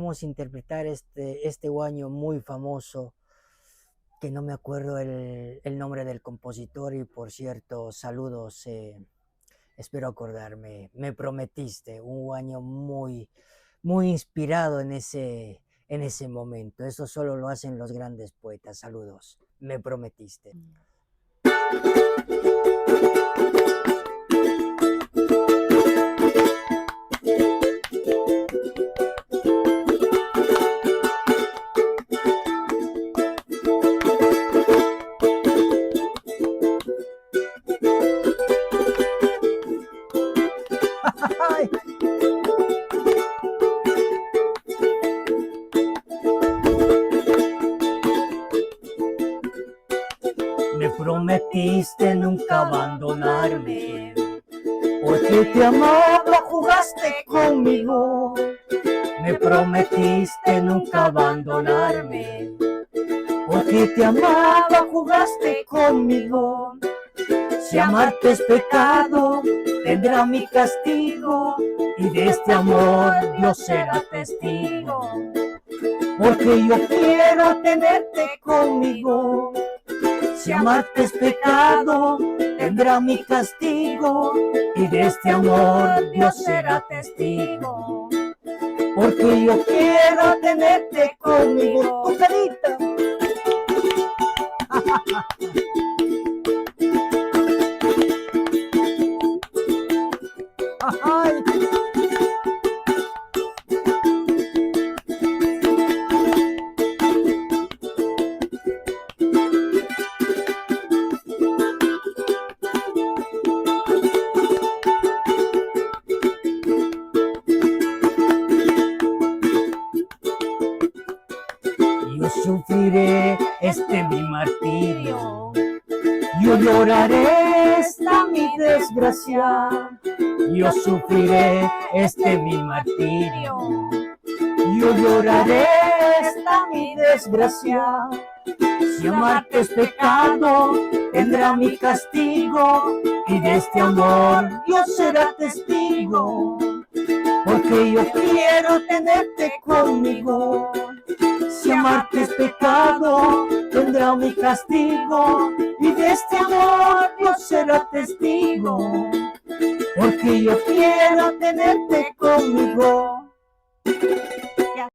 vamos a interpretar este guaño muy famoso, que no me acuerdo el nombre del compositor y por cierto, saludos, espero acordarme. Me prometiste, un guaño muy, muy inspirado en ese momento. Eso solo lo hacen los grandes poetas. Saludos, me prometiste. Me prometiste nunca abandonarme, porque te amaba, jugaste conmigo. Me prometiste nunca abandonarme, porque te amaba, jugaste conmigo. Si amarte es pecado, tendrá mi castigo, y de este amor Dios será testigo. Porque yo quiero tenerte conmigo. Si amarte es pecado, tendrá mi castigo, y de este amor Dios será testigo. Porque yo quiero tenerte conmigo. Tocadita. Ay. Yo sufriré mi martirio, yo lloraré esta mi desgracia. Yo sufriré mi martirio, yo lloraré esta mi desgracia. Si amarte es pecado, tendrá mi castigo, y de este amor Dios será testigo. Porque yo quiero tenerte conmigo. Si amarte es pecado, tendrá mi castigo, y de este amor Dios será testigo. Porque yo quiero tenerte conmigo.